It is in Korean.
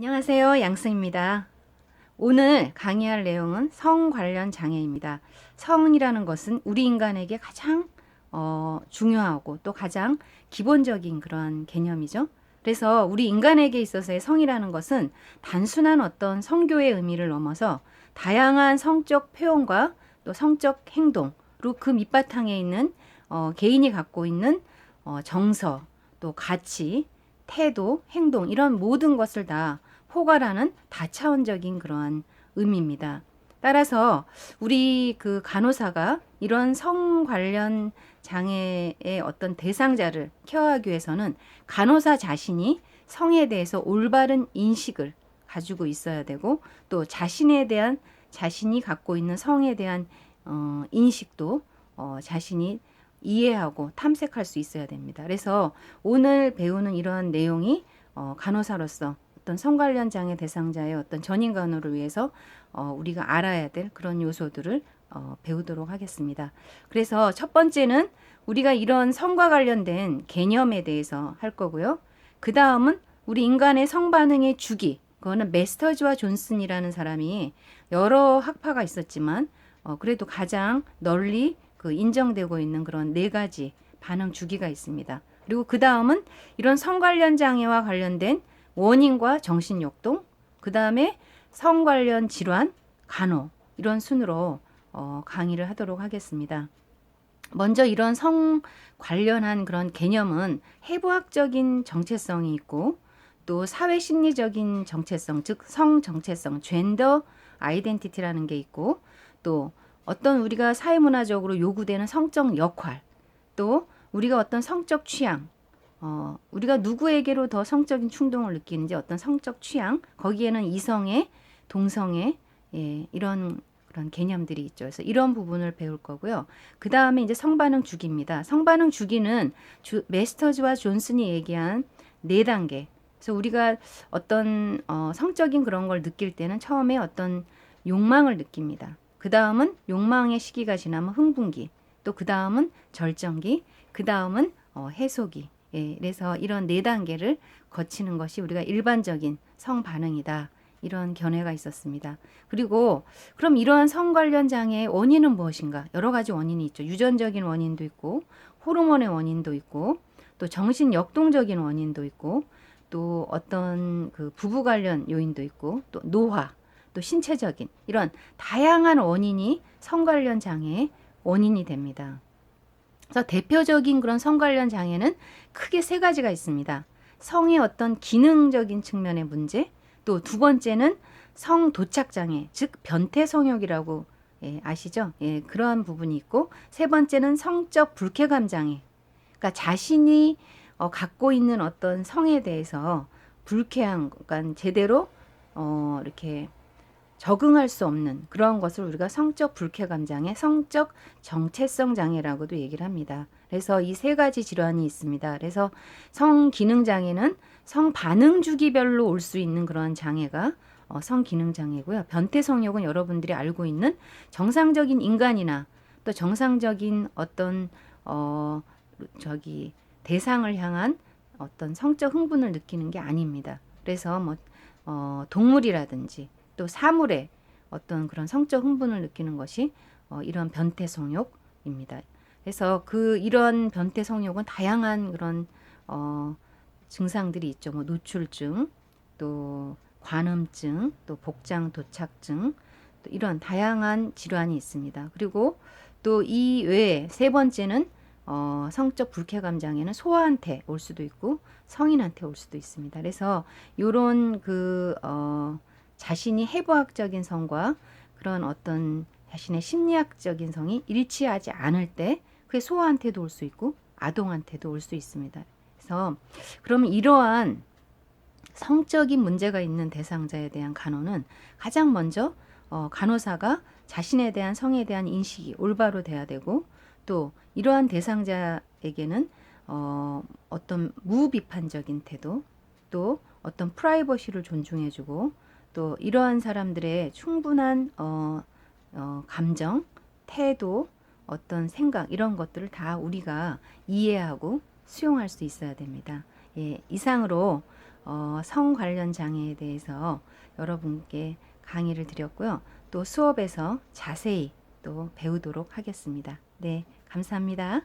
안녕하세요. 양승입니다. 오늘 강의할 내용은 성 관련 장애입니다. 성이라는 것은 우리 인간에게 가장 중요하고 또 가장 기본적인 그런 개념이죠. 그래서 우리 인간에게 있어서의 성이라는 것은 단순한 어떤 성교의 의미를 넘어서 다양한 성적 표현과 또 성적 행동, 그리고 그 밑바탕에 있는 개인이 갖고 있는 정서, 또 가치, 태도, 행동 이런 모든 것을 다 포괄하는 다차원적인 그러한 의미입니다. 따라서 우리 그 간호사가 이런 성 관련 장애의 어떤 대상자를 케어하기 위해서는 간호사 자신이 성에 대해서 올바른 인식을 가지고 있어야 되고 또 자신이 갖고 있는 성에 대한 인식도 자신이 이해하고 탐색할 수 있어야 됩니다. 그래서 오늘 배우는 이러한 내용이 간호사로서 어떤 성 관련 장애 대상자의 어떤 전인 간호를 위해서 우리가 알아야 될 그런 요소들을 배우도록 하겠습니다. 그래서 첫 번째는 우리가 이런 성과 관련된 개념에 대해서 할 거고요. 그 다음은 우리 인간의 성 반응의 주기, 그거는 메스터즈와 존슨이라는 사람이 여러 학파가 있었지만 그래도 가장 널리 그 인정되고 있는 그런 네 가지 반응 주기가 있습니다. 그리고 그 다음은 이런 성 관련 장애와 관련된 원인과 정신역동, 그 다음에 성 관련 질환, 간호 이런 순으로 강의를 하도록 하겠습니다. 먼저 이런 성 관련한 그런 개념은 해부학적인 정체성이 있고 또 사회 심리적인 정체성, 즉 성 정체성, 젠더 아이덴티티라는 게 있고 또 어떤 우리가 사회문화적으로 요구되는 성적 역할, 또 우리가 어떤 성적 취향, 우리가 누구에게로 더 성적인 충동을 느끼는지 어떤 성적 취향, 거기에는 이성애, 동성애, 이런 그런 개념들이 있죠. 그래서 이런 부분을 배울 거고요. 그 다음에 이제 성반응 주기입니다. 성반응 주기는 메스터즈와 존슨이 얘기한 네 단계. 그래서 우리가 어떤 성적인 그런 걸 느낄 때는 처음에 어떤 욕망을 느낍니다. 그 다음은 욕망의 시기가 지나면 흥분기, 또 그 다음은 절정기, 그 다음은 해소기. 그래서 이런 네 단계를 거치는 것이 우리가 일반적인 성 반응이다. 이런 견해가 있었습니다. 그리고 그럼 이러한 성 관련 장애의 원인은 무엇인가? 여러 가지 원인이 있죠. 유전적인 원인도 있고, 호르몬의 원인도 있고, 또 정신 역동적인 원인도 있고, 또 어떤 그 부부 관련 요인도 있고, 또 노화, 또 신체적인 이런 다양한 원인이 성 관련 장애의 원인이 됩니다. 그래서 대표적인 그런 성 관련 장애는 크게 세 가지가 있습니다. 성의 어떤 기능적인 측면의 문제, 또 두 번째는 성 도착 장애, 즉 변태 성욕이라고 아시죠? 그러한 부분이 있고 세 번째는 성적 불쾌감 장애. 그러니까 자신이 갖고 있는 어떤 성에 대해서 불쾌한, 그러니까 제대로 이렇게 적응할 수 없는 그런 것을 우리가 성적 불쾌감 장애, 성적 정체성 장애라고도 얘기를 합니다. 그래서 이 세 가지 질환이 있습니다. 그래서 성 기능 장애는 성 반응 주기별로 올 수 있는 그런 장애가 성 기능 장애고요. 변태 성욕은 여러분들이 알고 있는 정상적인 인간이나 또 정상적인 어떤 대상을 향한 어떤 성적 흥분을 느끼는 게 아닙니다. 그래서 뭐 동물이라든지 또 사물의 어떤 그런 성적 흥분을 느끼는 것이 이런 변태 성욕입니다. 그래서 이런 변태 성욕은 다양한 그런 증상들이 있죠. 뭐 노출증, 또 관음증, 또 복장 도착증, 또 이런 다양한 질환이 있습니다. 그리고 또 이 외에 세 번째는 성적 불쾌감 장애는 소아한테 올 수도 있고 성인한테 올 수도 있습니다. 그래서 요런 자신이 해부학적인 성과 그런 어떤 자신의 심리학적인 성이 일치하지 않을 때 그게 소아한테도 올 수 있고 아동한테도 올 수 있습니다. 그래서 그러면 이러한 성적인 문제가 있는 대상자에 대한 간호는 가장 먼저 간호사가 자신에 대한 성에 대한 인식이 올바로 돼야 되고 또 이러한 대상자에게는 어떤 무비판적인 태도 또 어떤 프라이버시를 존중해주고 또 이러한 사람들의 충분한 감정, 태도, 어떤 생각 이런 것들을 다 우리가 이해하고 수용할 수 있어야 됩니다. 이상으로 성 관련 장애에 대해서 여러분께 강의를 드렸고요. 또 수업에서 자세히 또 배우도록 하겠습니다. 네, 감사합니다.